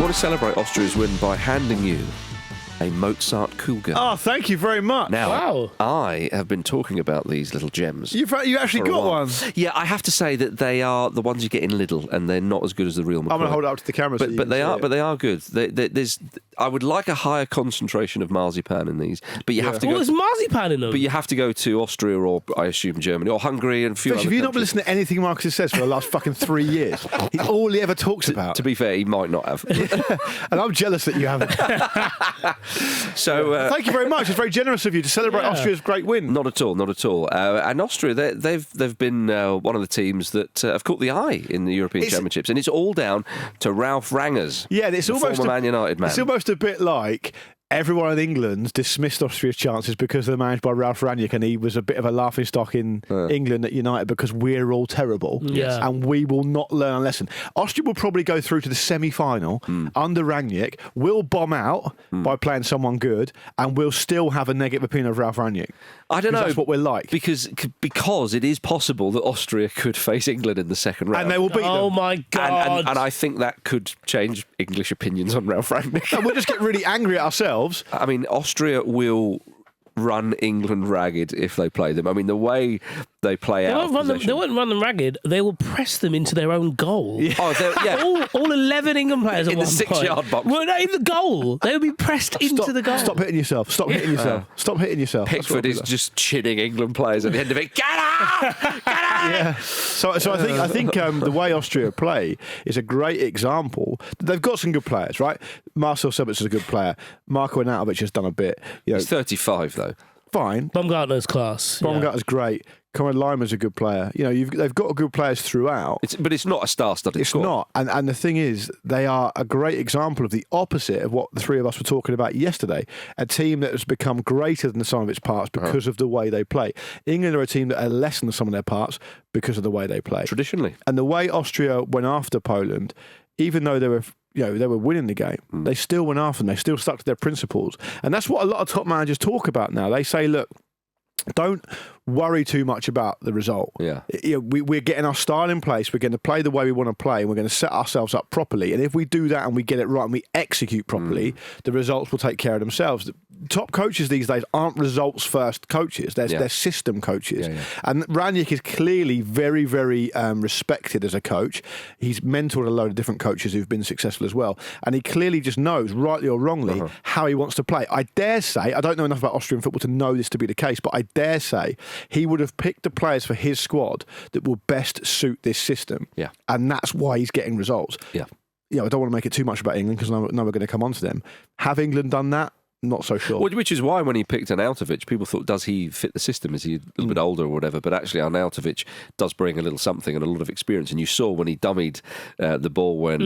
want to celebrate Austria's win by handing you a Mozart Cougar. Oh, thank you very much. Now, Wow. I have been talking about these little gems. You actually got one. Yeah, I have to say that they are the ones you get in Lidl, and they're not as good as the real McCoy. I'm going to hold it up to the camera. But they are good. I would like a higher concentration of marzipan in these, but you have to go. There's marzipan in them. But you have to go to Austria or, I assume, Germany or Hungary and a few Fish, other have you not been countries. listening to anything Marcus has said for the last fucking 3 years? He's all he ever talks about. To be fair, he might not have. And I'm jealous that you haven't. So Thank you very much. It's very generous of you to celebrate Austria's great win. Not at all, not at all. And Austria, they've been one of the teams that have caught the eye in the European Championships, and it's all down to Ralf Rangnick. Yeah, it's almost former Man United man. It's almost a bit like everyone in England dismissed Austria's chances because they're managed by Ralf Rangnick, and he was a bit of a laughingstock in England at United because we're all terrible, and we will not learn a lesson. Austria will probably go through to the semi-final under Rangnick. We'll bomb out by playing someone good, and we'll still have a negative opinion of Ralf Rangnick. I don't know. That's what we're like. Because it is possible that Austria could face England in the second round. And they will beat them. Oh, my God. And I think that could change English opinions on Ralf Rangnick. And we'll just get really angry at ourselves. I mean, Austria will run England ragged if they play them. I mean, the way they play They out won't, they won't run them ragged. They will press them into their own goal. All 11 England players in at the one 6-yard point. box. Well, not in the goal. They will be pressed into the goal. Stop hitting yourself. Stop hitting yourself. Stop hitting yourself. Pickford is just chinning England players at the end of it. Get out! Get out! Yeah. So I think the way Austria play is a great example. They've got some good players, right? Marcel Sabitzer is a good player. Marko Arnautovic has done a bit. He's 35 though. Fine. Baumgartner's class. Baumgartner's great. Conrad Limer's a good player. You know, they've got good players throughout. But it's not a star-studded squad. It's not. And the thing is, they are a great example of the opposite of what the three of us were talking about yesterday. A team that has become greater than the sum of its parts because of the way they play. England are a team that are less than the sum of their parts because of the way they play. Traditionally. And the way Austria went after Poland, even though they were winning the game, they still went after them. They still stuck to their principles. And that's what a lot of top managers talk about now. They say, look, don't worry too much about the result. Yeah. We're getting our style in place. We're going to play the way we want to play, and we're going to set ourselves up properly. And if we do that and we get it right and we execute properly, the results will take care of themselves. The top coaches these days aren't results first coaches. They're system coaches. Yeah. And Rangnick is clearly very, very respected as a coach. He's mentored a load of different coaches who've been successful as well. And he clearly just knows, rightly or wrongly, how he wants to play. I dare say, I don't know enough about Austrian football to know this to be the case, but I dare say he would have picked the players for his squad that will best suit this system. Yeah. And that's why he's getting results. Yeah. I don't want to make it too much about England because I know we're going to come on to them. Have England done that? Not so sure. Well, which is why when he picked Arnautovic, people thought, does he fit the system? Is he a little bit older or whatever? But actually, Arnautovic does bring a little something and a lot of experience. And you saw when he dummied the ball when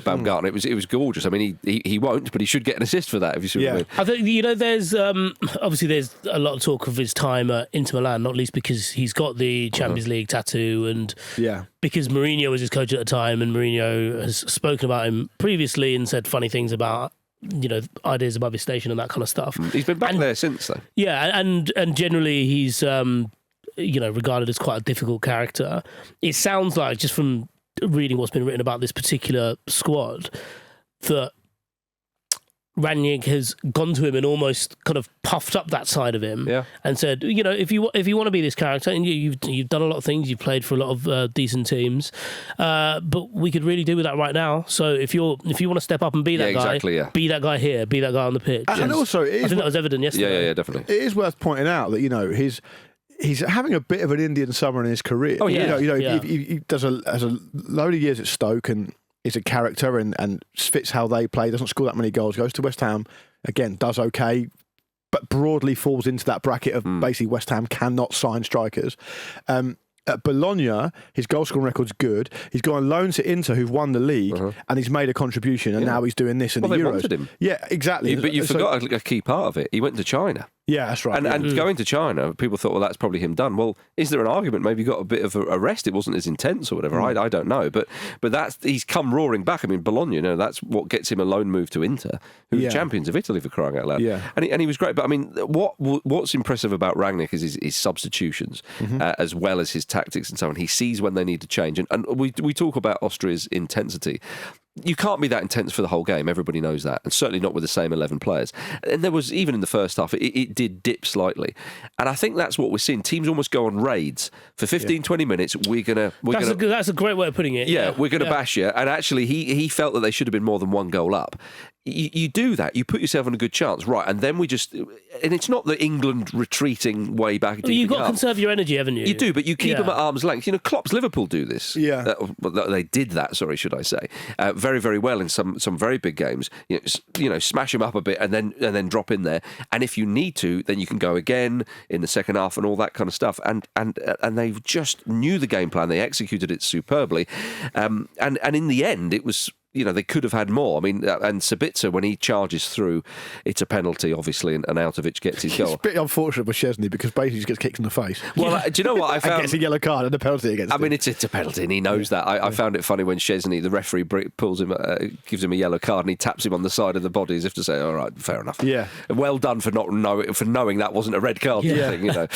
Baumgartner, it was gorgeous. I mean, he won't, but he should get an assist for that, if you see what I mean. I think, there's obviously there's a lot of talk of his time at Inter Milan, not least because he's got the Champions League tattoo and because Mourinho was his coach at the time, and Mourinho has spoken about him previously and said funny things about ideas above his station and that kind of stuff. He's been back there since, though. Yeah, and generally he's regarded as quite a difficult character. It sounds like, just from reading what's been written about this particular squad, that Rangnick has gone to him and almost kind of puffed up that side of him and said, if you want to be this character, and you've done a lot of things, you've played for a lot of decent teams, but we could really do with that right now. So if you want to step up and be that guy, be that guy here, be that guy on the pitch. And also, I think that was evident yesterday. Yeah, definitely. It is worth pointing out that he's having a bit of an Indian summer in his career. Oh yeah, he has a load of years at Stoke and is a character and fits how they play, doesn't score that many goals, goes to West Ham, again, does okay, but broadly falls into that bracket of basically West Ham cannot sign strikers. At Bologna, his goal scoring record's good. He's gone on loan to Inter, who've won the league, and he's made a contribution, and now he's doing this in the Euros. They wanted him. Yeah, exactly. But you forgot a key part of it. He went to China. Yeah, that's right. And going to China, people thought, well, that's probably him done. Well, is there an argument? Maybe he got a bit of a rest. It wasn't as intense or whatever. I don't know. But he's come roaring back. I mean, Bologna, that's what gets him a loan move to Inter, who are champions of Italy, for crying out loud. Yeah. And he was great. But I mean, what's impressive about Rangnick is his substitutions, as well as his tactics and so on. He sees when they need to change. And we talk about Austria's intensity. you can't be that intense for the whole game. Everybody knows that, and certainly not with the same 11 players. And there was, even in the first half, it did dip slightly. And I think that's what we're seeing. Teams almost go on raids for 15, 20 minutes. That's a great way of putting it. Yeah, we're going to bash you. And actually, he felt that they should have been more than one goal up. You do that, you put yourself in a good chance, right? And then and it's not the England retreating way back. You've got to conserve your energy, haven't you? You do, but you keep them at arm's length. You know, Klopp's Liverpool do this. Yeah, they did that. Sorry, should I say? Very, very well in some very big games. You know, smash them up a bit and then drop in there. And if you need to, then you can go again in the second half and all that kind of stuff. And they just knew the game plan. They executed it superbly. And in the end, it was. You know, they could have had more. I mean, and Sabitzer, when he charges through, it's a penalty, obviously, and Arnautovic gets his goal. It's a bit unfortunate for Szczesny because basically he just gets kicked in the face. Well, do you know what I found? And gets a yellow card and a penalty against him. I mean, it's a penalty, and he knows that. I found it funny when Szczesny, the referee, pulls him, gives him a yellow card, and he taps him on the side of the body as if to say, "All right, fair enough." Yeah, well done for knowing that wasn't a red card. Yeah, thing, you know.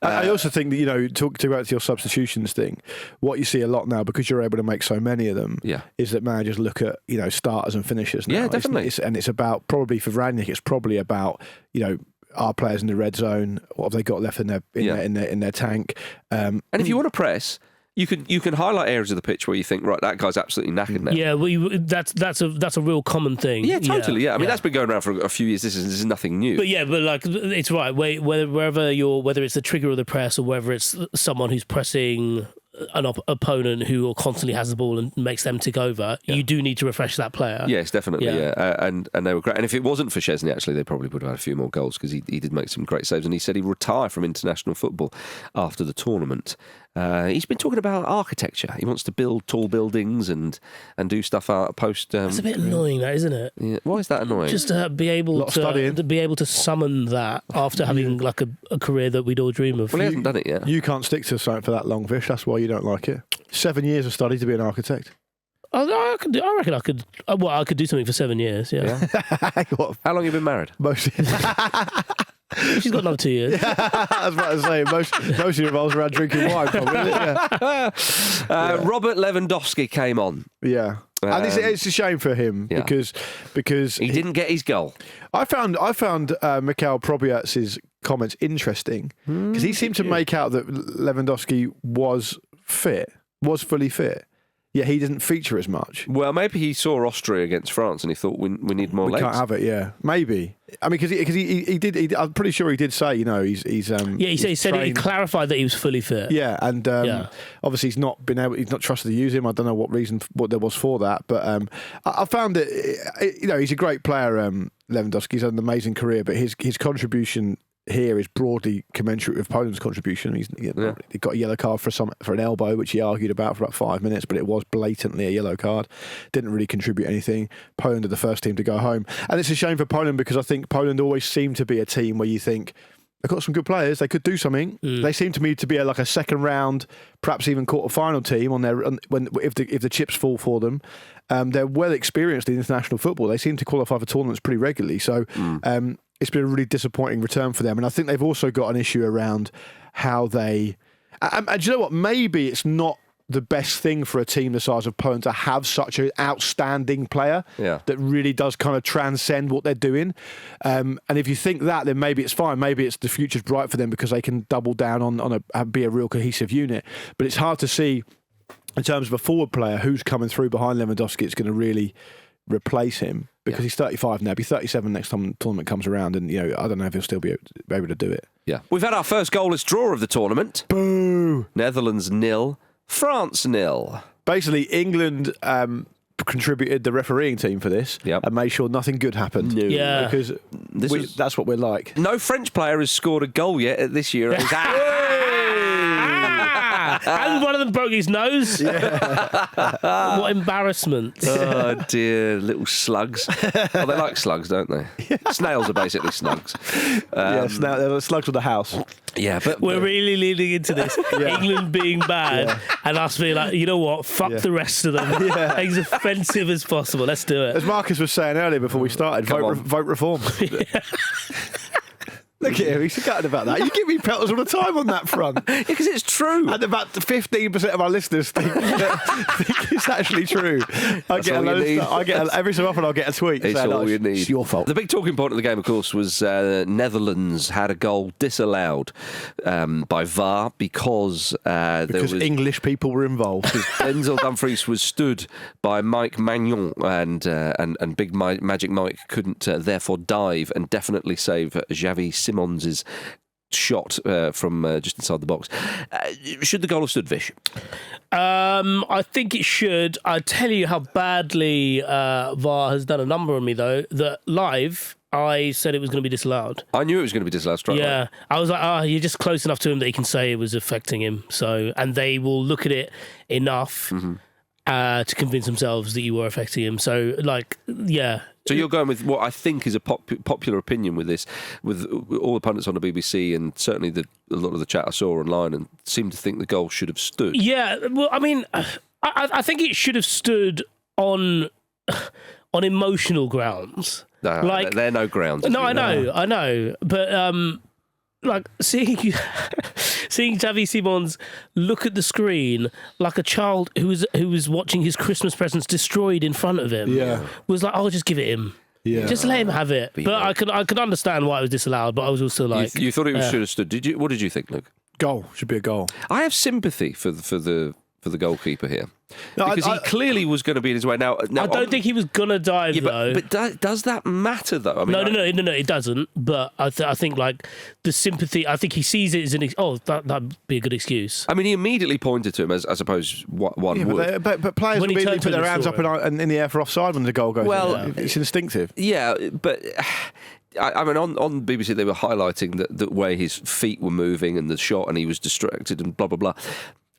I also think that talk about your substitutions thing. What you see a lot now, because you're able to make so many of them, is that managers look at starters and finishers now. Yeah, definitely. It's about, probably for Rangnick, it's probably about our players in the red zone. What have they got left in their tank? And if you want to press, you can highlight areas of the pitch where you think, right, that guy's absolutely knackered now. Yeah, well, that's a real common thing. Yeah, totally. Yeah, I mean that's been going around for a few years. This is nothing new. But like it's right. Whether it's the trigger of the press or whether it's someone who's pressing an opponent who constantly has the ball and makes them tick over, you do need to refresh that player. Yes, definitely. Yeah. And they were great. And if it wasn't for Szczesny, actually, they probably would have had a few more goals because he did make some great saves. And he said he'd retire from international football after the tournament. He's been talking about architecture. He wants to build tall buildings and do stuff out post. That's a bit annoying, that, isn't it? Yeah. Why is that annoying? Just to be able to summon that after having like a career that we'd all dream of. Well, he hasn't done it yet. You can't stick to something for that long, Vish. That's why you don't like it. 7 years of study to be an architect. I reckon I could. Well, I could do something for 7 years. Yeah. How long have you been married? She's got another 2 years. I was about to say most of your revolves around drinking wine, probably. Yeah. Robert Lewandowski came on. Yeah. And it's a shame for him because he didn't get his goal. I found Mikhail Probiatz's comments interesting because he seemed to make out that Lewandowski was fully fit. Yeah, he didn't feature as much. Well, maybe he saw Austria against France and he thought we need more legs. We can't have it. Yeah, maybe. I mean, because he did. I'm pretty sure he did say, he's. He said he clarified that he was fully fit. Yeah, and obviously he's not trusted to use him. I don't know what there was for that, but I found that he's a great player. Lewandowski, he's had an amazing career, but his contribution here is broadly commensurate with Poland's contribution. He got a yellow card for an elbow, which he argued about for about 5 minutes, but it was blatantly a yellow card. Didn't really contribute anything. Poland are the first team to go home. And it's a shame for Poland because I think Poland always seemed to be a team where you think, they've got some good players, they could do something. They seem to me to be a second round, perhaps even quarter-final team if the chips fall for them. They're well experienced in international football. They seem to qualify for tournaments pretty regularly. So it's been a really disappointing return for them. And I think they've also got an issue around how they... And do you know what? Maybe it's not the best thing for a team the size of Poland to have such an outstanding player that really does kind of transcend what they're doing. And if you think that, then maybe it's fine. Maybe it's the future's bright for them because they can double down on be a real cohesive unit. But it's hard to see, in terms of a forward player, who's coming through behind Lewandowski. It's going to really replace him because he's 35 now. He'll be 37 next time the tournament comes around, and I don't know if he'll still be able to do it. Yeah, we've had our first goalless draw of the tournament. Boo! Netherlands 0, France 0. Basically, England contributed the refereeing team for this and made sure nothing good happened. No. Yeah, because that's what we're like. No French player has scored a goal yet this year. And one of them broke his nose. What embarrassment. Oh dear, little slugs. They like slugs, don't they? Snails are basically slugs. Slugs with the house. Yeah, but we're really leaning into this. England being bad and us being like, you know what? Fuck the rest of them. As offensive as possible. Let's do it. As Marcus was saying earlier before we started, vote reform. Look at him, he's forgotten about that. You give me pelters all the time on that front. Because it's true. And about 15% of our listeners think it's actually true. Every so often I'll get a tweet. It's saying, all you need. It's your fault. The big talking point of the game, of course, was Netherlands had a goal disallowed by VAR because there was English people were involved. Denzel Dumfries was stood by Mike Magnon, and Big Magic Mike couldn't therefore dive and definitely save Xavi Simons's shot from just inside the box. Should the goal have stood, Vish? I think it should. I tell you how badly VAR has done a number on me, though, that live I said it was going to be disallowed. I knew it was going to be disallowed straight away. Yeah. I was like, you're just close enough to him that he can say it was affecting him. So, and they will look at it enough to convince themselves that you were affecting him. So, yeah. So you're going with what I think is a popular opinion with this, with all the pundits on the BBC and certainly a lot of the chat I saw online, and seem to think the goal should have stood. Yeah, well, I mean, I think it should have stood on emotional grounds. No, like, they're no grounds. No, I know, but seeing Xavi Simons look at the screen like a child who was watching his Christmas presents destroyed in front of him. Yeah, was like, I'll just give it him. Yeah. Just let him have it. But I could understand why it was disallowed. But I was also like, you thought it should have stood. Did you? What did you think, Luke? Goal should be a goal. I have sympathy for the goalkeeper here. Because he clearly was going to be in his way. Now I don't think he was going to dive, though. But does that matter, though? I mean, no, it doesn't. But I think, the sympathy, I think he sees it as that'd be a good excuse. I mean, he immediately pointed to him, as I suppose one would. But players when immediately put their hands up in the air for offside when the goal goes in. It's instinctive. Yeah, but... I mean, on BBC, they were highlighting the way his feet were moving and the shot, and he was distracted and blah, blah, blah.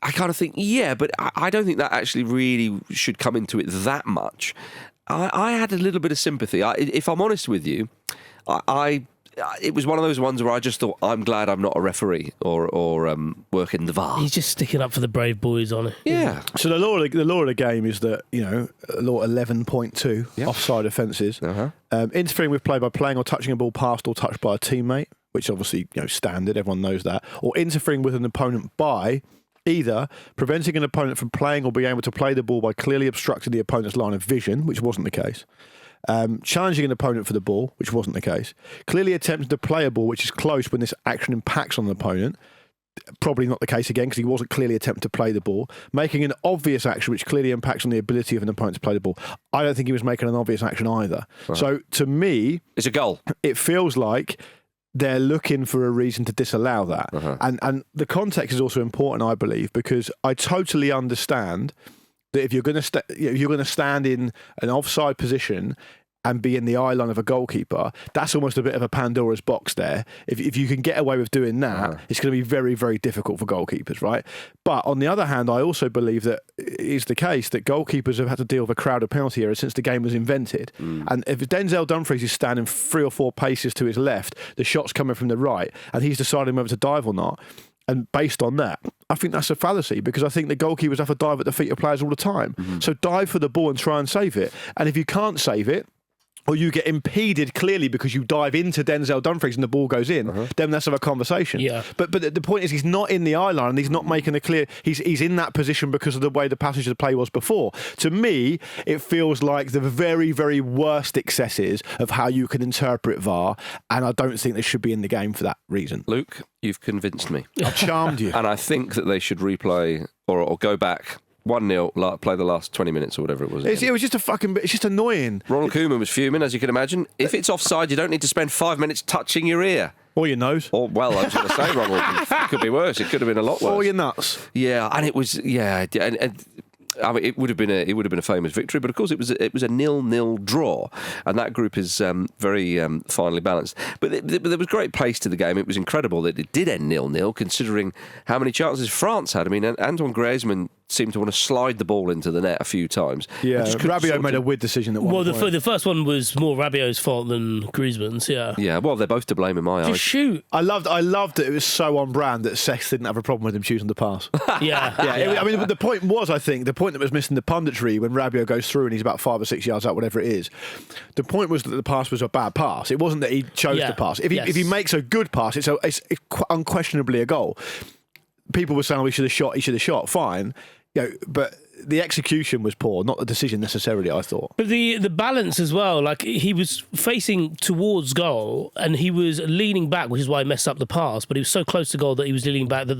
I kind of think, yeah, but I don't think that actually really should come into it that much. I had a little bit of sympathy. If I'm honest with you, it was one of those ones where I just thought, I'm glad I'm not a referee or work in the VAR. He's just sticking up for the brave boys on it. Yeah. So the law of the game is that, law 11.2, offside offences, interfering with play by playing or touching a ball past or touched by a teammate, which obviously, standard, everyone knows that, or interfering with an opponent by either preventing an opponent from playing or being able to play the ball by clearly obstructing the opponent's line of vision, which wasn't the case. Challenging an opponent for the ball, which wasn't the case. Clearly attempting to play a ball which is close when this action impacts on the opponent. Probably not the case again because he wasn't clearly attempting to play the ball. Making an obvious action which clearly impacts on the ability of an opponent to play the ball. I don't think he was making an obvious action either. Right. So to me... It's a goal. It feels like they're looking for a reason to disallow that. And the context is also important, I believe, because I totally understand that if you're going to stand in an offside position and be in the eye line of a goalkeeper, that's almost a bit of a Pandora's box there. If you can get away with doing that, it's going to be very, very difficult for goalkeepers, right? But on the other hand, I also believe that it is the case that goalkeepers have had to deal with a crowded penalty area since the game was invented. And if Denzel Dumfries is standing 3 or 4 paces to his left, the shot's coming from the right, and he's deciding whether to dive or not, and based on that, I think that's a fallacy because I think the goalkeepers have to dive at the feet of players all the time. So dive for the ball and try and save it. And if you can't save it, or you get impeded clearly because you dive into Denzel Dumfries and the ball goes in, then let's have a conversation. Yeah. But the point is he's not in the eye line and he's not making a clear... He's in that position because of the way the passage of the play was before. To me, it feels like the very, very worst excesses of how you can interpret VAR, and I don't think they should be in the game for that reason. Luke, you've convinced me. I've charmed you. And I think that they should replay or go back 1-0, play the last 20 minutes or whatever it was. It was just it's just annoying. Ronald Koeman was fuming, as you can imagine. If it's offside, you don't need to spend 5 minutes touching your ear. Or your nose. Or, well, I was going to say, Ronald, it could be worse. It could have been a lot worse. Or your nuts. Yeah, and it was, and I mean, it would have been a famous victory, but of course it was a 0-0 draw, and that group is very finely balanced. But there was great pace to the game. It was incredible that it did end 0-0, considering how many chances France had. I mean, Antoine Griezmann seemed to want to slide the ball into the net a few times. Yeah, Just couldn't Rabiot sort made of- a weird decision at one Well, point. the first one was more Rabiot's fault than Griezmann's. Yeah. Yeah, well, they're both to blame in my Just eyes. shoot. I loved that it was so on brand that Sex didn't have a problem with him choosing the pass. Yeah. I mean, the point was, I think, the point that was missing the punditry when Rabiot goes through and he's about 5 or 6 yards out, whatever it is. The point was that the pass was a bad pass. It wasn't that he chose Yeah. the pass. If he Yes. makes a good pass, it's unquestionably a goal. People were saying, he should have shot. Fine. But the execution was poor, not the decision necessarily, I thought. But the balance as well, like he was facing towards goal and he was leaning back, which is why he messed up the pass. But he was so close to goal that he was leaning back that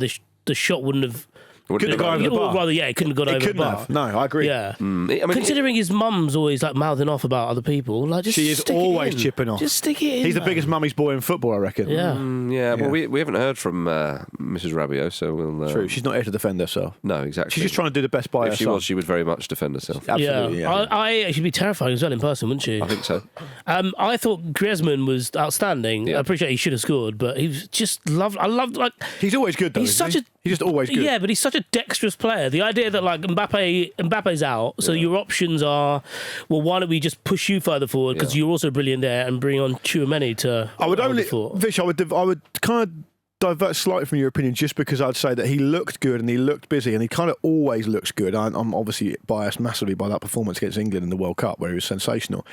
the shot wouldn't have. Wouldn't Couldn't have it? gone over the Or bar. rather, yeah, it couldn't have gone It over the couldn't bar. have. No, I agree. Yeah. I mean, Considering his mum's always like mouthing off about other people, like just She is stick it always in. chipping off. Just stick it in. He's the man. biggest mummy's boy in football, I reckon. Yeah. yeah, well, we haven't heard from Mrs. Rabiot, so we'll. True. She's not here to defend herself. No, exactly. She's just trying to do the best by If her she son. was, she would very much defend herself. Absolutely, yeah. She'd be terrifying as well in person, wouldn't she? I think so. I thought Griezmann was outstanding. Yeah. I appreciate he should have scored, but he was just loved. I loved like He's always good, though. he's isn't such he? He's just always good. Yeah, but he's such a dexterous player. The idea that like Mbappe's out, so your options are, well, why don't we just push you further forward because you're also brilliant there and bring on Tchouaméni to. I would only, thought. Vish, I would kind of divert slightly from your opinion just because I'd say that he looked good and he looked busy and he kind of always looks good. I'm obviously biased massively by that performance against England in the World Cup where he was sensational.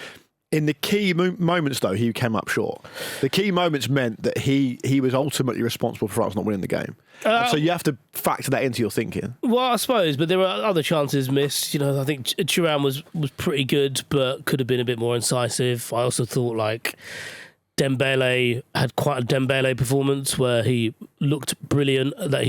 In the key moments, though, he came up short. The key moments meant that he was ultimately responsible for France not winning the game. And so you have to factor that into your thinking. Well, I suppose, but there were other chances missed. You know, I think Thuram was pretty good, but could have been a bit more incisive. I also thought like Dembele had quite a Dembele performance where he looked brilliant. That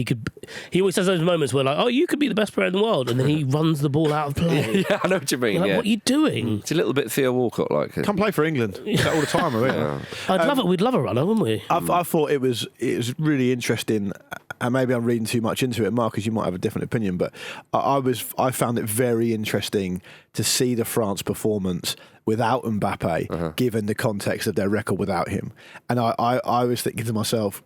he always has those moments where like, oh, you could be the best player in the world, and then he runs the ball out of play. Yeah, I know what you mean. You're like, Yeah. what are you doing? It's a little bit Theo Walcott like. Come play for England. Is that all the time, really? I'd love it. We'd love a runner, wouldn't we? I thought it was really interesting, and maybe I'm reading too much into it, Marcus. You might have a different opinion, but I found it very interesting to see the France performance without Mbappe, given the context of their record without him. And I was thinking to myself,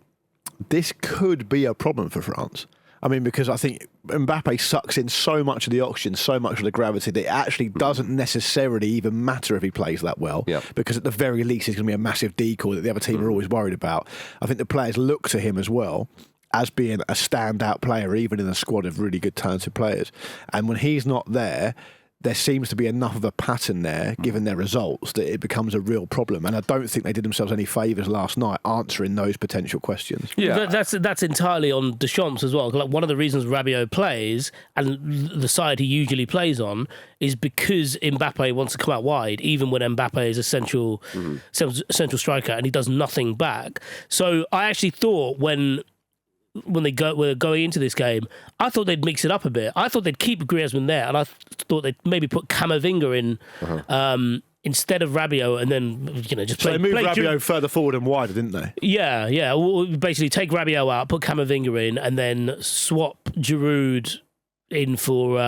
this could be a problem for France. I mean, because I think Mbappe sucks in so much of the oxygen, so much of the gravity that it actually doesn't necessarily even matter if he plays that well. Yeah. Because at the very least, he's going to be a massive decoy that the other team are always worried about. I think the players look to him as well as being a standout player, even in a squad of really good, talented players. And when he's not there, there seems to be enough of a pattern there, given their results, that it becomes a real problem. And I don't think they did themselves any favours last night answering those potential questions. Yeah. That's entirely on Deschamps as well. Like one of the reasons Rabiot plays and the side he usually plays on is because Mbappe wants to come out wide, even when Mbappe is a central striker and he does nothing back. So I actually thought when they were going into this game, I thought they'd mix it up a bit. I thought they'd keep Griezmann there, and I thought they'd maybe put Camavinga in instead of Rabiot, and then just So play. they moved play Rabiot further forward and wider, didn't they? Yeah. Or basically take Rabiot out, put Camavinga in, and then swap Giroud in for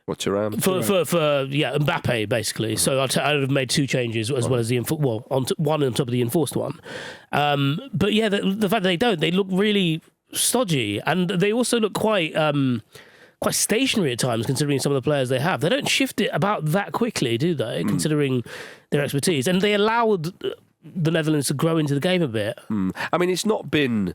What's around? for Mbappe basically. So I'd have made two changes as well as the one on top of the enforced one. But yeah, the fact that they look really stodgy, and they also look quite stationary at times, considering some of the players they have. They don't shift it about that quickly, do they? Considering their expertise, and they allowed the Netherlands to grow into the game a bit. I mean, it's not been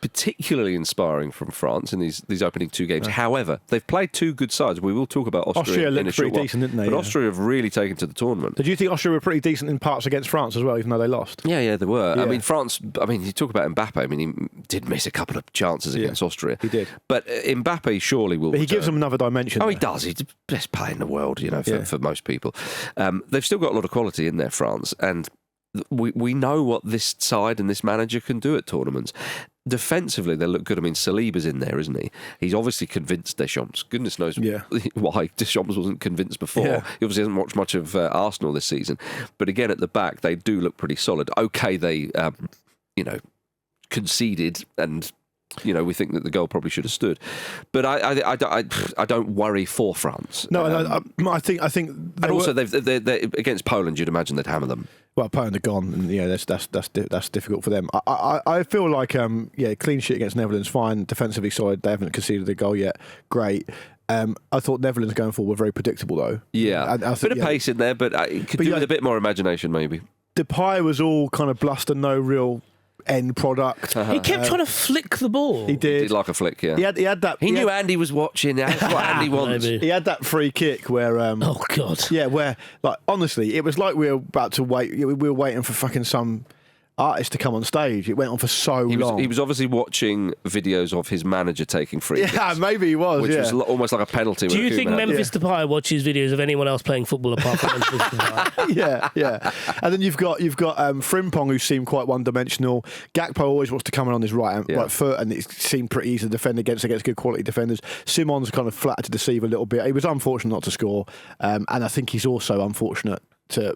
particularly inspiring from France in these opening two games. However, they've played two good sides. We will talk about Austria in a looked short pretty while. decent, didn't they? But Yeah. Austria have really taken to the tournament. Did you think Austria were pretty decent in parts against France as well, even though they lost? Yeah, they were. Yeah. I mean, France, you talk about Mbappe. I mean, he did miss a couple of chances against Austria. He did. But Mbappe surely will But he gives return. them another dimension. Oh, he there. does. He's the best player in the world, Yeah. for most people. They've still got a lot of quality in there, France, and we know what this side and this manager can do at tournaments. Defensively, they look good. I mean, Saliba's in there, isn't he? He's obviously convinced Deschamps. Goodness knows why Deschamps wasn't convinced before. Yeah. He obviously hasn't watched much of Arsenal this season. But again, at the back, they do look pretty solid. Okay, they, conceded and we think that the goal probably should have stood. But I don't worry for France. No, I think. And also, they're against Poland, you'd imagine they'd hammer them. Well, Poland are gone, and that's difficult for them. I feel like clean sheet against Netherlands, fine. Defensively solid. They haven't conceded a goal yet. Great. I thought Netherlands going forward were very predictable, though. Yeah, a bit of pace in there, but it could do with a bit more imagination, maybe. Depay was all kind of bluster, no real end product. He kept trying to flick the ball. He did. He did like a flick, yeah. He had that. He knew Andy was watching. That's what Andy wants. Maybe. He had that free kick where. Oh God. Yeah, where honestly, it was like we were about to wait. We were waiting for fucking some artist to come on stage. It went on for so long. He was obviously watching videos of his manager taking free kicks. Yeah, maybe he was. Which was almost like a penalty. Do you think Memphis Depay watches videos of anyone else playing football apart from Memphis Depay? Yeah. And then you've got Frimpong, who seemed quite one-dimensional. Gakpo always wants to come in on his right foot, and it seemed pretty easy to defend against good quality defenders. Simon's kind of flattered to deceive a little bit. He was unfortunate not to score, and I think he's also unfortunate to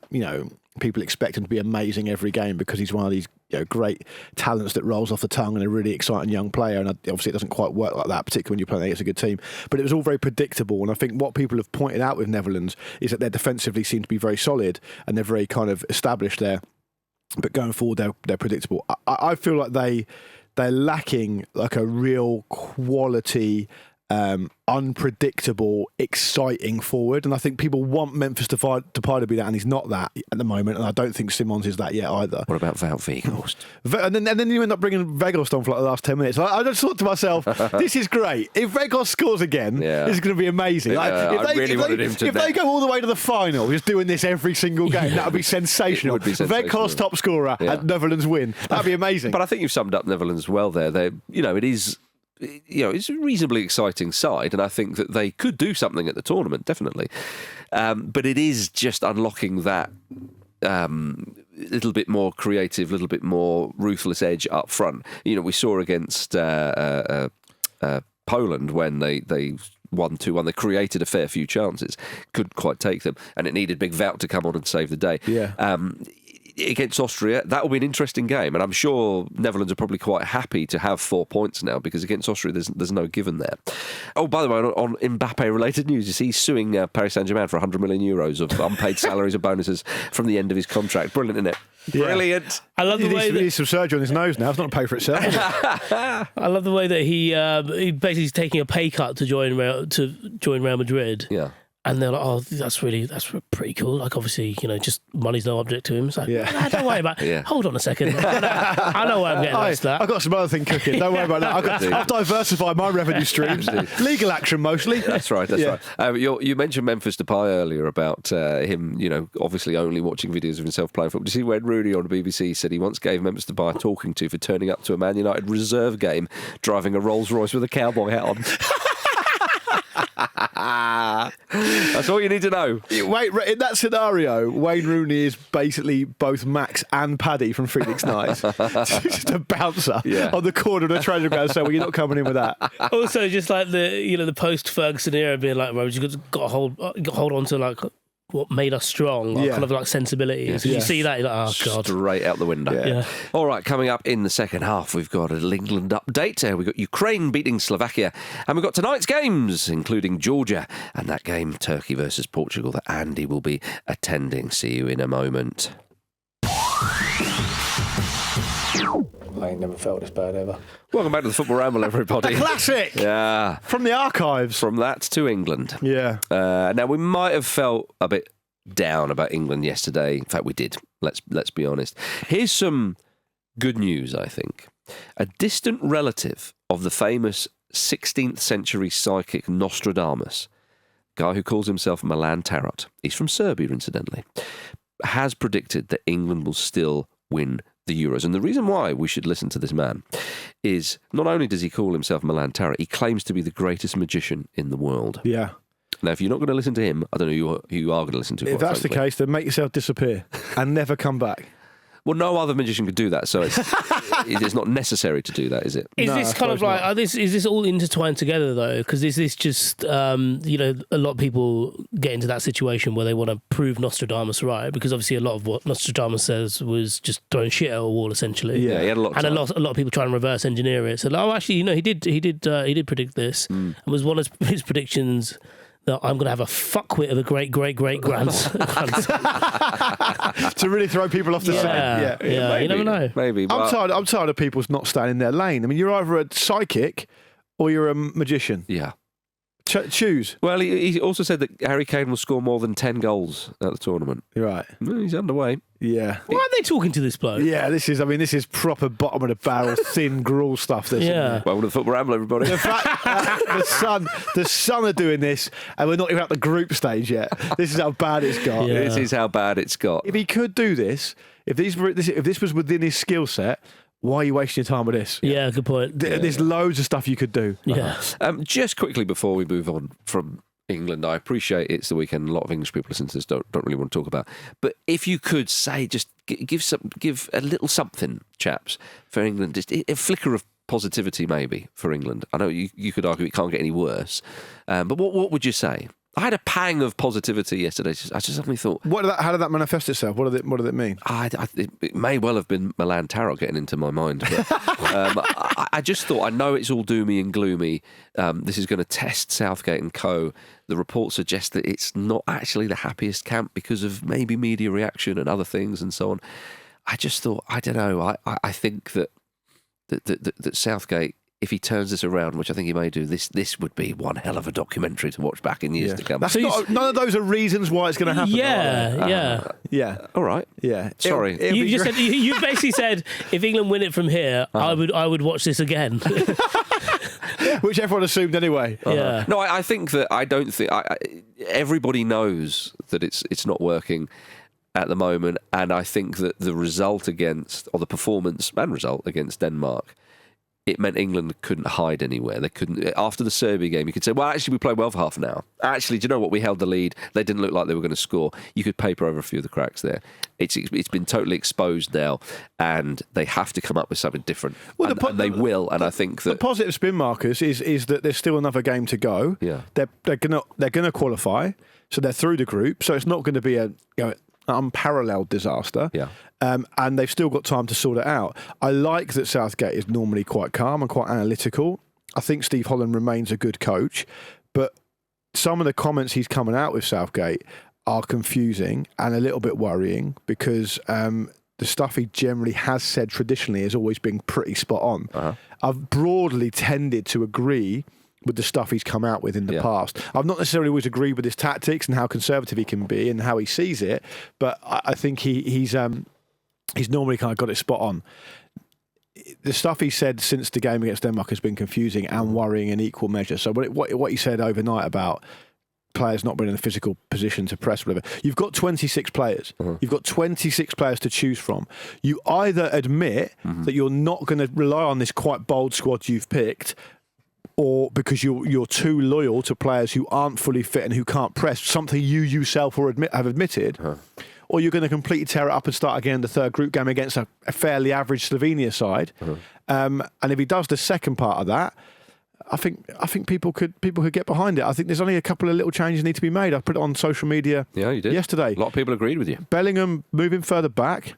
people expect him to be amazing every game because he's one of these great talents that rolls off the tongue and a really exciting young player. And obviously it doesn't quite work like that, particularly when you're playing against a good team. But it was all very predictable. And I think what people have pointed out with Netherlands is that they defensively seem to be very solid and they're very kind of established there. But going forward, they're predictable. I feel like they're lacking like a real quality, unpredictable, exciting forward, and I think people want Memphis Depay to be that, and he's not that at the moment, and I don't think Simons is that yet either. What about Wout Weghorst? And then you end up bringing Weghorst on for like the last 10 minutes. I just thought to myself, this is great. If Weghorst scores again, this is going to be amazing. If they go all the way to the final, just doing this every single game, that would be sensational. Weghorst top scorer and Netherlands win. That would be amazing. But I think you've summed up Netherlands well there. It is. It's a reasonably exciting side, and I think that they could do something at the tournament, definitely. But it is just unlocking that little bit more creative, little bit more ruthless edge up front. We saw against Poland when they won 2-1. They created a fair few chances, couldn't quite take them, and it needed Big Wout to come on and save the day. Yeah. Against Austria, that will be an interesting game, and I'm sure Netherlands are probably quite happy to have 4 points now because against Austria there's no given there. Oh, by the way, on Mbappe-related news, you see he's suing Paris Saint-Germain for 100 million euros of unpaid salaries and bonuses from the end of his contract. Brilliant, isn't it? Yeah. Brilliant. I love the way he needs some surgery on his nose now. It's not pay for itself. I love the way that he basically is taking a pay cut to join Real Madrid. Yeah. And they're like, oh, that's pretty cool. Like, obviously, just money's no object to him. So, don't worry about it. Yeah. Hold on a second. I know where I'm getting that. I've got some other thing cooking. Don't worry about that. I've diversified my revenue streams. Legal action, mostly. That's right. You mentioned Memphis Depay earlier about him, obviously only watching videos of himself playing football. Do you see when Rooney on the BBC said he once gave Memphis Depay a talking to for turning up to a Man United reserve game driving a Rolls Royce with a cowboy hat on? That's all you need to know. Wait, in that scenario, Wayne Rooney is basically both Max and Paddy from Phoenix Nights. Just a bouncer on the corner of the training ground saying, well, you're not coming in with that. Also, just like the post-Ferguson era being like, well, you've got to hold on to like what made us strong, kind of like sensibility. So you see that, you're like, oh God. Straight out the window. Yeah. All right, coming up in the second half, we've got a little England update. We've got Ukraine beating Slovakia, and we've got tonight's games, including Georgia, and that game, Turkey versus Portugal, that Andy will be attending. See you in a moment. I ain't never felt this bad ever. Welcome back to the Football Ramble, everybody. A classic! Yeah. From the archives. From that to England. Yeah. Now, we might have felt a bit down about England yesterday. In fact, we did. Let's be honest. Here's some good news, I think. A distant relative of the famous 16th century psychic Nostradamus, guy who calls himself Milan Tarot, he's from Serbia, incidentally, has predicted that England will still win the Euros. And the reason why we should listen to this man is not only does he call himself Milan Tarot, he claims to be the greatest magician in the world. Yeah. Now, if you're not going to listen to him, I don't know who you are going to listen to. If that's the case, then make yourself disappear and never come back. Well, no other magician could do that, so it's not necessary to do that, is it? Is No, this I kind of suppose like is this all intertwined together though? Because is this just a lot of people get into that situation where they want to prove Nostradamus right? Because obviously a lot of what Nostradamus says was just throwing shit at a wall essentially. Yeah, he had a lot of and time. a lot of people try and reverse engineer it. So actually, he did predict this, and was one of his predictions that I'm going to have a fuckwit of a great grandson. To really throw people off the scent. Yeah. Maybe, You never know. Maybe. I'm tired of people not staying in their lane. I mean, you're either a psychic or you're a magician. Yeah. Choose. Well, he also said that Harry Kane will score more than 10 goals at the tournament. You're right. Well, he's underway. Yeah. Why are they talking to this bloke? Yeah, this is proper bottom of the barrel, thin gruel stuff. This, Yeah. Welcome to the Football Ramble, everybody. The fact the Sun are doing this, and we're not even at the group stage yet. This is how bad it's got. Yeah. This is how bad it's got. If he could do this, if this was within his skill set, why are you wasting your time with this? Yeah, good point. There's loads of stuff you could do. Yeah. Just quickly before we move on from England, I appreciate it's the weekend. A lot of English people listening to this don't really want to talk about. But if you could say, just give a little something, chaps, for England, just a flicker of positivity maybe for England. I know you could argue it can't get any worse, but what would you say? I had a pang of positivity yesterday. I just suddenly thought, How did that manifest itself? What did it mean? it may well have been Milan Tarot getting into my mind. But, I just thought, I know it's all doomy and gloomy. This is going to test Southgate and co. The reports suggest that it's not actually the happiest camp because of maybe media reaction and other things and so on. I just thought, I don't know. I think that Southgate, if he turns this around, which I think he may do, this would be one hell of a documentary to watch back in years to come. None of those are reasons why it's going to happen. Yeah. Yeah. All right. Yeah. Sorry. You basically said if England win it from here, I would watch this again. Which everyone assumed anyway. Yeah. No, I think that everybody knows that it's not working at the moment, and I think that the performance and result against Denmark, it meant England couldn't hide anywhere. They couldn't. After the Serbia game, you could say, well, actually, we played well for half an hour. Actually, do you know what? We held the lead. They didn't look like they were going to score. You could paper over a few of the cracks there. It's been totally exposed now, and they have to come up with something different. Well, and they will, and I think that... The positive spin, Marcus, is that there's still another game to go. Yeah. They're gonna qualify, so they're through the group, so it's not going to be an unparalleled disaster. Yeah. And they've still got time to sort it out. I like that Southgate is normally quite calm and quite analytical. I think Steve Holland remains a good coach, but some of the comments he's coming out with, Southgate, are confusing and a little bit worrying because the stuff he generally has said traditionally has always been pretty spot on. I've broadly tended to agree with the stuff he's come out with in the past. I've not necessarily always agreed with his tactics and how conservative he can be and how he sees it, but I think he's normally kind of got it spot on. The stuff he said since the game against Denmark has been confusing and worrying in equal measure. So what he said overnight about players not being in a physical position to press, whatever. You've got 26 players. You've got 26 players to choose from. You either admit that you're not going to rely on this quite bold squad you've picked, or because you're too loyal to players who aren't fully fit and who can't press, something you yourself have admitted, or you're going to completely tear it up and start again the third group game against a fairly average Slovenia side. And if he does the second part of that, I think people could get behind it. I think there's only a couple of little changes need to be made. I put it on social media yesterday. A lot of people agreed with you. Bellingham moving further back,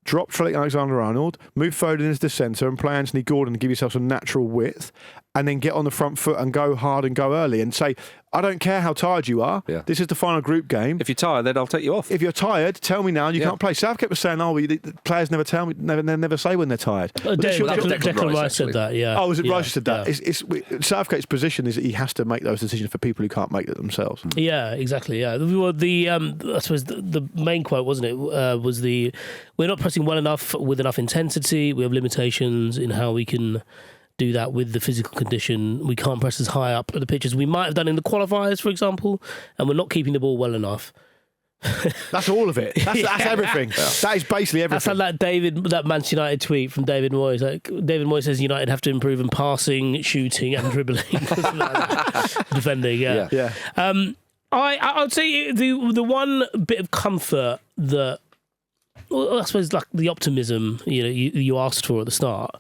drop Trent Alexander-Arnold, move Foden into the centre and play Anthony Gordon and give yourself some natural width, and then get on the front foot and go hard and go early and say, I don't care how tired you are. Yeah. This is the final group game. If you're tired, then I'll take you off. If you're tired, tell me now and you can't play. Southgate was saying, the players never tell me, never say when they're tired. Declan Rice said that, yeah. Oh, was it Rice who said that? Yeah. Southgate's position is that he has to make those decisions for people who can't make it themselves. Yeah, exactly, yeah. I suppose the main quote, wasn't it, was we're not pressing well enough with enough intensity. We have limitations in how we can do that with the physical condition. We can't press as high up at the pitch as we might have done in the qualifiers, for example, and we're not keeping the ball well enough. That's all of it. That's everything. Yeah. That is basically everything. That's like that Manchester United tweet from David Moyes. Like, David Moyes says United have to improve in passing, shooting, and dribbling, defending. Yeah. I would say the one bit of comfort that I suppose like the optimism you asked for at the start,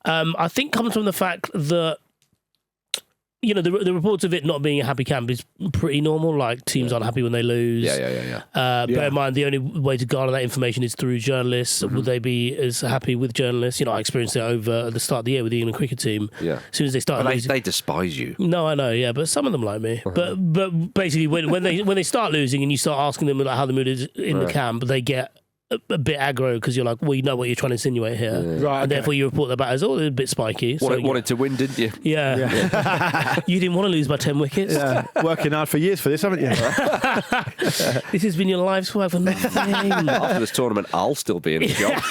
I think comes from the fact that the reports of it not being a happy camp is pretty normal. Like teams aren't happy when they lose. Yeah. Bear in mind, the only way to garner that information is through journalists. Would they be as happy with journalists? I experienced it over at the start of the year with the England cricket team. Yeah. As soon as they started losing, they despise you. No, I know, yeah, but some of them like me. But basically, when they start losing and you start asking them like how the mood is in the camp, they get a bit aggro because you're like, well, you know what you're trying to insinuate here, right? And therefore you report that back as a bit spiky. Wanted to win, didn't you? Yeah. You didn't want to lose by 10 wickets. Yeah. Working hard for years for this, haven't you? This has been your life's work for nothing. After this tournament, I'll still be in a job.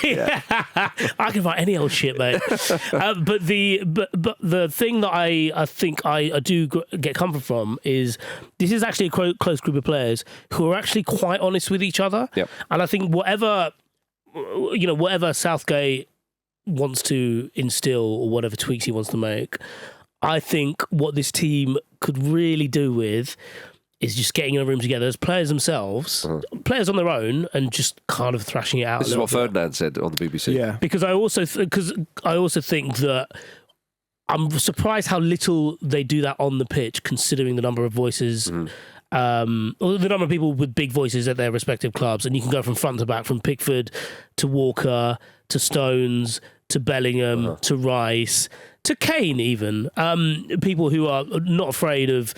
I can write any old shit, mate. But the thing that I think I do get comfort from is this is actually a close group of players who are actually quite honest with each other. Yep. And I think whatever Southgate wants to instill or whatever tweaks he wants to make, I think what this team could really do with is just getting in a room together as players themselves, players on their own, and just kind of thrashing it out. This is what Ferdinand said on the BBC. Yeah, because I also think that I'm surprised how little they do that on the pitch, considering the number of voices. Or the number of people with big voices at their respective clubs, and you can go from front to back, from Pickford to Walker to Stones to Bellingham to Rice to Kane, even people who are not afraid of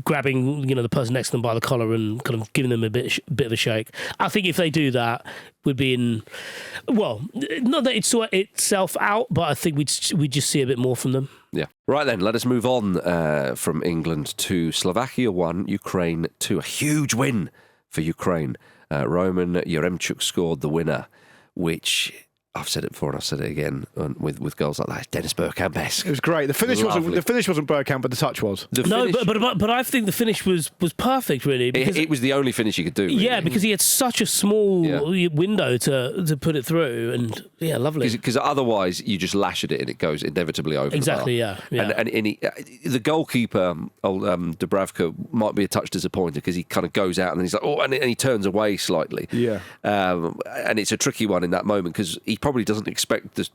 grabbing the person next to them by the collar and kind of giving them a bit of a shake. I think if they do that, we'd be in. Well, not that it sort itself out, but I think we'd just see a bit more from them. Yeah. Right then, let us move on from England to Slovakia 1, Ukraine 2. A huge win for Ukraine. Roman Yaremchuk scored the winner, which I've said it before and I've said it again with goals like that. Dennis Bergkamp-esque. It was great. The finish wasn't Bergkamp, but the touch was. But I think the finish was perfect, really. Because it was the only finish he could do. Really. Yeah, because he had such a small window to put it through, and lovely. Because otherwise you just lash at it and it goes inevitably over. Exactly, the bar. yeah. And the goalkeeper, Dubravka, might be a touch disappointed because he kind of goes out and he's like, and he turns away slightly. Yeah. And it's a tricky one in that moment because he probably doesn't expect the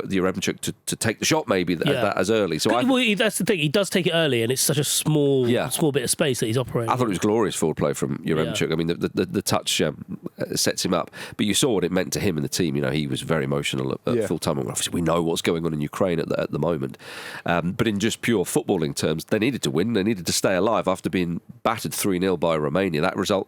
Yaremchuk to take the shot maybe that as early. So that's the thing. He does take it early, and it's such a small bit of space that he's operating. I thought it was glorious forward play from Yaremchuk. I mean, the touch sets him up, but you saw what it meant to him and the team. He was very emotional at full time. Obviously, we know what's going on in Ukraine at the moment, but in just pure footballing terms, they needed to win. They needed to stay alive after being battered 3-0 by Romania. That result,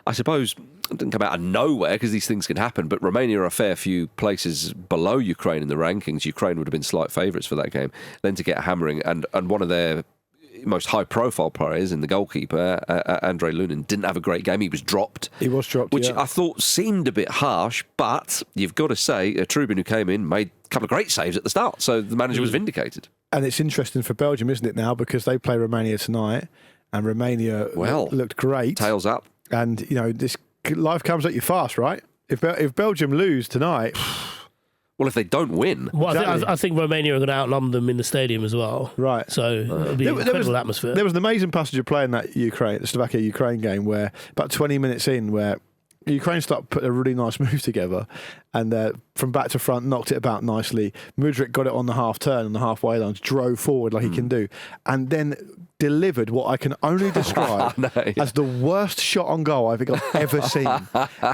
I suppose, didn't come out of nowhere because these things can happen, but Romania are a fair few places below Ukraine in the rankings. Ukraine would have been slight favourites for that game. Then to get a hammering, and one of their most high-profile players in the goalkeeper, Andrei Lunin, didn't have a great game. He was dropped. Which I thought seemed a bit harsh, but you've got to say, Trubin, who came in, made a couple of great saves at the start, so the manager was vindicated. And it's interesting for Belgium, isn't it, now, because they play Romania tonight, and Romania looked great. Tails up. And, this life comes at you fast, right? If Belgium lose tonight... Well, if they don't win... Well, exactly. I think Romania are going to outnumber them in the stadium as well. Right. So it'll be an incredible atmosphere. There was an amazing passage of play in that the Slovakia-Ukraine game where about 20 minutes in where Ukraine started putting a really nice move together and from back to front knocked it about nicely. Mudryk got it on the half turn on the halfway line, drove forward like he can do, and then delivered what I can only describe as the worst shot on goal I think I've ever seen.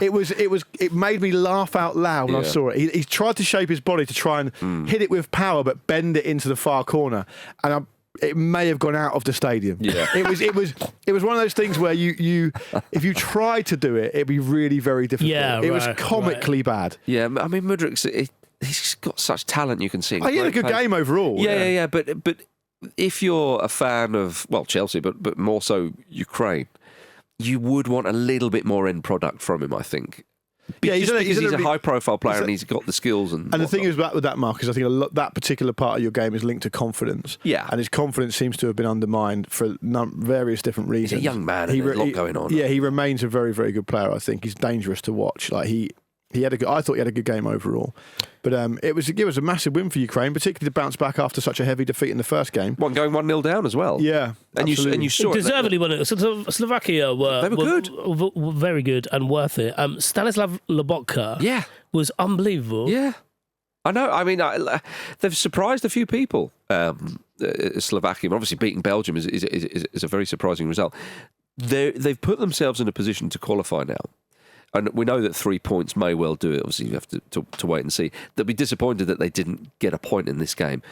It made me laugh out loud when I saw it. He tried to shape his body to try and hit it with power, but bend it into the far corner, and it may have gone out of the stadium. Yeah. It was one of those things where you if you tried to do it, it'd be really very difficult. Yeah, it was comically bad. Yeah, I mean Mudryk's he's got such talent. You can see. He had a good game overall. Yeah. But if you're a fan of Chelsea, but more so Ukraine, you would want a little bit more end product from him, I think. Because he's a high-profile player and he's got the skills and the thing is with that, Mark, is I think that particular part of your game is linked to confidence. Yeah, and his confidence seems to have been undermined for various different reasons. He's a young man. There's a lot going on. Yeah, he remains a very, very good player. I think he's dangerous to watch. Like he I thought he had a good game overall. But it was a massive win for Ukraine, particularly to bounce back after such a heavy defeat in the first game. Going 1-0 down as well. Yeah, and you saw it. Deservedly won it. Slovakia were good. Were very good and worth it. Stanislav Lobotka was unbelievable. Yeah. I know. I mean, they've surprised a few people. Slovakia, obviously beating Belgium is a very surprising result. They've put themselves in a position to qualify now. And we know that 3 points may well do it. Obviously, you have to wait and see. They'll be disappointed that they didn't get a point in this game.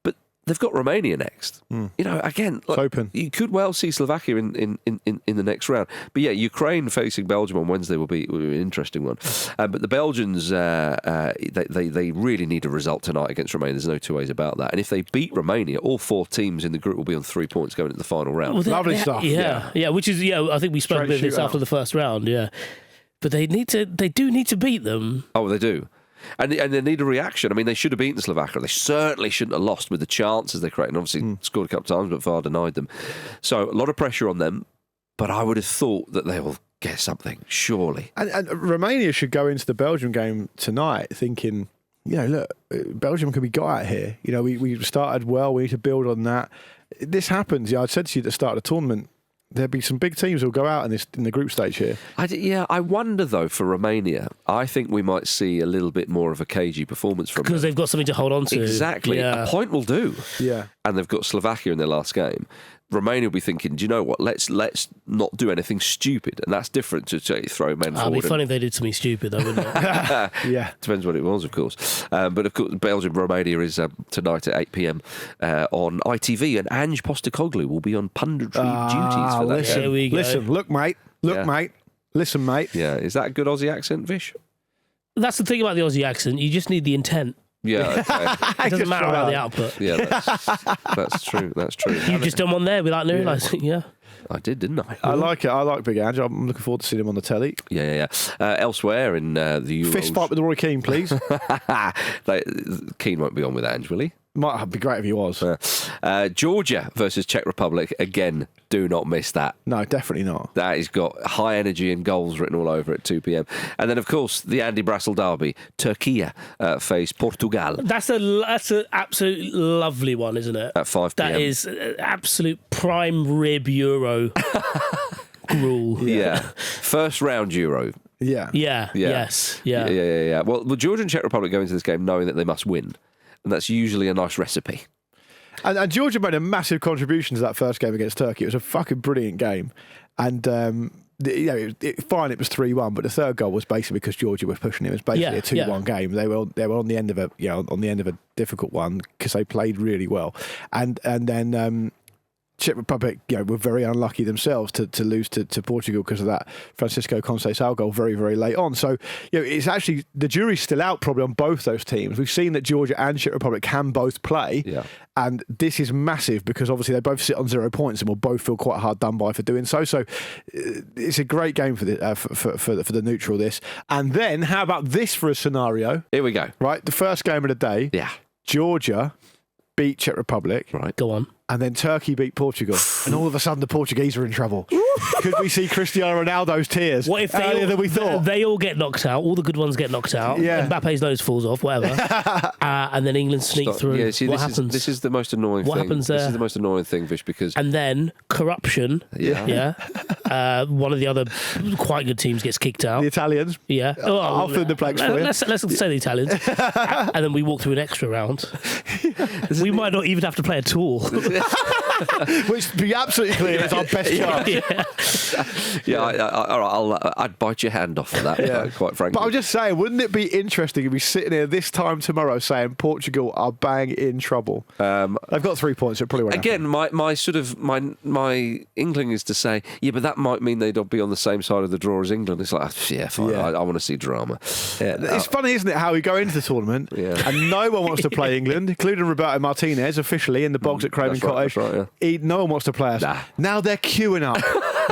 But they've got Romania next. You know, again, it's open. You could well see Slovakia in the next round. But yeah, Ukraine facing Belgium on Wednesday will be an interesting one. But the Belgians, they really need a result tonight against Romania. There's no two ways about that. And if they beat Romania, all 4 teams in the group will be on 3 points going into the final round. Well, lovely stuff. Yeah, which is, I think we spoke about this after the first round, But they do need to beat them. Oh, they do. And they need a reaction. I mean, they should have beaten Slovakia. They certainly shouldn't have lost with the chances they created. And obviously scored a couple of times, but VAR denied them. So a lot of pressure on them. But I would have thought that they will get something, surely. And Romania should go into the Belgium game tonight thinking, look, Belgium can be got out here. We started well. We need to build on that. This happens. I said to you at the start of the tournament, there'll be some big teams who'll go out in the group stage here. I wonder though for Romania. I think we might see a little bit more of a cagey performance from them because they've got something to hold on to. Exactly, a point will do. Yeah, and they've got Slovakia in their last game. Romania will be thinking, do you know what? Let's not do anything stupid, and that's different to throw men forward. It'd be funny if they did something stupid, though, wouldn't it? Yeah, depends what it was, of course. But of course, Belgium Romania is tonight at 8 p.m. On ITV, and Ange Postecoglou will be on punditry duties for that. Listen, look, mate, listen, mate. Yeah, is that a good Aussie accent, Vish? That's the thing about the Aussie accent. You just need the intent. Yeah, okay. It doesn't matter about the output. Yeah, that's true. That's true. You've just done one there without realising. Yeah, I did, didn't I? I like it. I like Big Ange. I'm looking forward to seeing him on the telly. Yeah. Elsewhere in the Euros, fist fight with Roy Keane, please. Keane won't be on with Ange, will he? Might be great if he was. Georgia versus Czech Republic. Again, do not miss that. No, definitely not. That has got high energy and goals written all over at 2 p.m. And then, of course, the Andy Brassel derby. Turkey face Portugal. That's an absolute lovely one, isn't it? At 5 p.m. That is absolute prime rib Euro gruel. Yeah. First round Euro. Yeah. Yes. Yeah. Well, Georgia and Czech Republic go into this game knowing that they must win. And that's usually a nice recipe. And Georgia made a massive contribution to that first game against Turkey. It was a fucking brilliant game. And, fine, it was 3-1, but the third goal was basically because Georgia was pushing it. It was basically a 2-1 game. They were on the end of a difficult one because they played really well. And then Czech Republic, were very unlucky themselves to lose to Portugal because of that Francisco Conceição goal very, very late on. So, it's actually, the jury's still out probably on both those teams. We've seen that Georgia and Czech Republic can both play. Yeah. And this is massive because obviously they both sit on 0 points and will both feel quite hard done by for doing so. So it's a great game for the neutral, this. And then how about this for a scenario? Here we go. Right, the first game of the day. Yeah. Georgia beat Czech Republic. Right. Go on. And then Turkey beat Portugal. And all of a sudden the Portuguese are in trouble. Could we see Cristiano Ronaldo's tears what if earlier than we thought? They all get knocked out. All the good ones get knocked out. Yeah. Mbappe's nose falls off, whatever. And then England sneak through. Yeah, see, what happens? This is the most annoying thing. What happens there? This is the most annoying thing, Vish, because... And then corruption. Yeah. One of the other quite good teams gets kicked out. The Italians. Yeah. I'll fill in the blanks for you. Let's say the Italians. And then we walk through an extra round. We might not even have to play at all. Which, to be absolutely clear, is our best chance. I'd bite your hand off for that, quite frankly. But I'm just saying, wouldn't it be interesting if we sitting here this time tomorrow saying Portugal are bang in trouble? They've got 3 points, so it probably won't again, my inkling is to say, but that might mean they'd be on the same side of the draw as England. It's like, fine, I want to see drama. Yeah, it's funny, isn't it, how we go into the tournament and no one wants to play England, including Roberto Martinez, officially in the box at Craven Cottage. That's right, no one wants to play us. Nah. Now they're queuing up.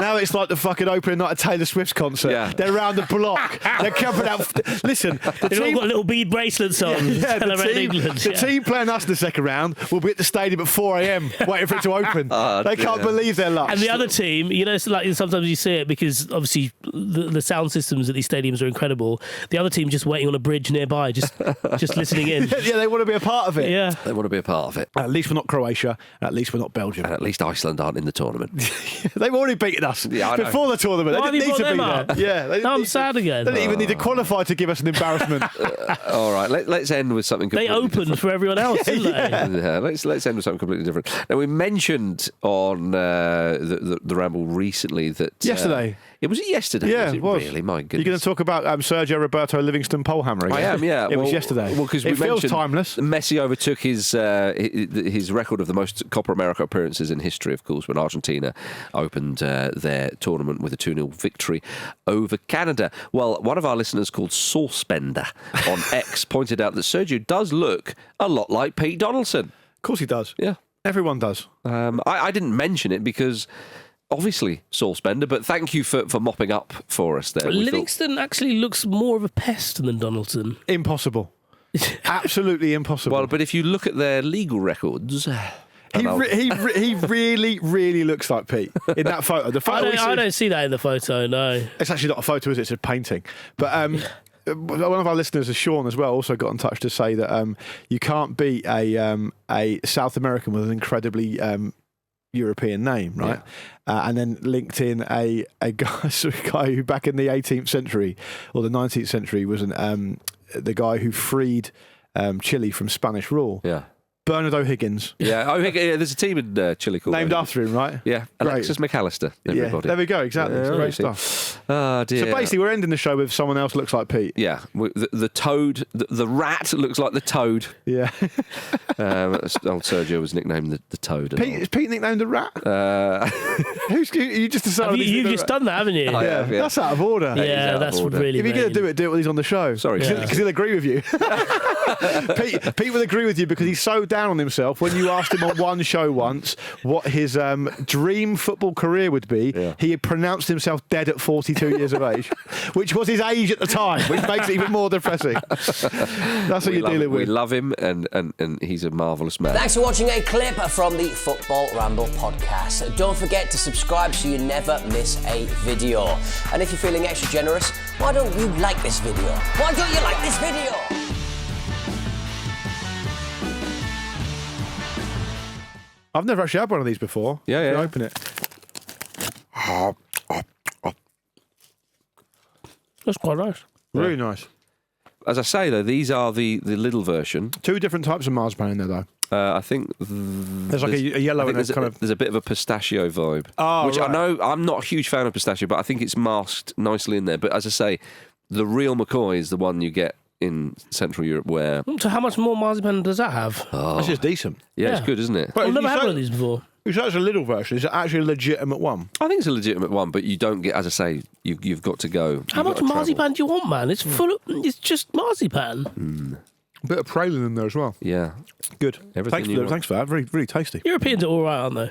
Now it's like the fucking opening night of Taylor Swift's concert. Yeah. They're around the block. They're coming out. Listen, the They've all team. got little bead bracelets on. Celebrating England. The team playing us in the second round will be at the stadium at 4 a.m. waiting for it to open. They can't believe their luck. And the other team, you know, it's like sometimes you see it because obviously the sound systems at these stadiums are incredible. The other team just waiting on a bridge nearby, just listening in. Yeah, they want to be a part of it. Yeah. They want to be a part of it. At least we're not Croatia. And at least we're not Belgium. And at least Iceland aren't in the tournament. They've already beaten us before the tournament. Why They have didn't you need to be brought them there. Yeah, they Now I'm didn't sad again. They didn't even need to qualify to give us an embarrassment. All right, let's end with something They completely opened for everyone else, didn't they? Yeah, let's end with something completely different. Now, we mentioned on the Ramble recently that... Yesterday. Was it yesterday? Yeah, was it it was. really? My goodness. You're going to talk about Sergio Roberto Livingston Polehammer again? I am, yeah. It was yesterday. Well, because it feels timeless. Messi overtook his record of the most Copa America appearances in history, of course, when Argentina opened their tournament with a 2-0 victory over Canada. Well, one of our listeners called Saucebender on X pointed out that Sergio does look a lot like Pete Donaldson. Of course he does. Yeah. Everyone does. I didn't mention it because... Obviously, Saucebender, but thank you for mopping up for us there. Livingston actually looks more of a pest than Donaldson. Impossible. Absolutely impossible. Well, but if you look at their legal records... He really, really looks like Pete in that photo. The photo I don't see that in the photo, no. It's actually not a photo, is it? It's a painting. But one of our listeners, Sean, as well, also got in touch to say that you can't beat a South American with an incredibly... European name, right? Yeah. And then linked in a guy who back in the 18th century or the 19th century was the guy who freed Chile from Spanish rule. Yeah. Bernard O'Higgins. Yeah, there's a team in Chile called named after him, right? Yeah, Alexis McAllister. Everybody. Yeah, there we go. Exactly. It's great stuff. Oh dear. So basically, we're ending the show with someone else looks like Pete. Yeah, the toad, the rat looks like the toad. Yeah. Old Sergio was nicknamed the toad. Is Pete nicknamed the rat? You just decided. You've just done that, haven't you? Yeah, that's out of order. Yeah, that's really. If you're going to do it when he's on the show. Sorry, because he'll agree with you. Pete will agree with you because he's so down on himself. When you asked him on one show once what his dream football career would be, he had pronounced himself dead at 42 years of age, which was his age at the time, which makes it even more depressing. That's what you're dealing with. We love him, and he's a marvellous man. Thanks for watching a clip from the Football Ramble podcast. Don't forget to subscribe so you never miss a video. And if you're feeling extra generous, why don't you like this video? Why don't you like this video? I've never actually had one of these before. Yeah. Open it. That's quite nice. Really nice. As I say, though, these are the little version. Two different types of marzipan in there, though. I think there's like a yellow and a kind of... There's a bit of a pistachio vibe. Oh, which right. I know I'm not a huge fan of pistachio, but I think it's masked nicely in there. But as I say, the real McCoy is the one you get in Central Europe where... So how much more marzipan does that have? That's just decent. Yeah, it's good, isn't it? But I've never had one of these before. You said it's a little version. Is it actually a legitimate one? I think it's a legitimate one, but you don't get, as I say, you've got to go. How much marzipan do you want, man? It's full of... It's just marzipan. A bit of praline in there as well. Yeah. Good. Everything Thanks for that. Very, really tasty. Europeans are all right, aren't they?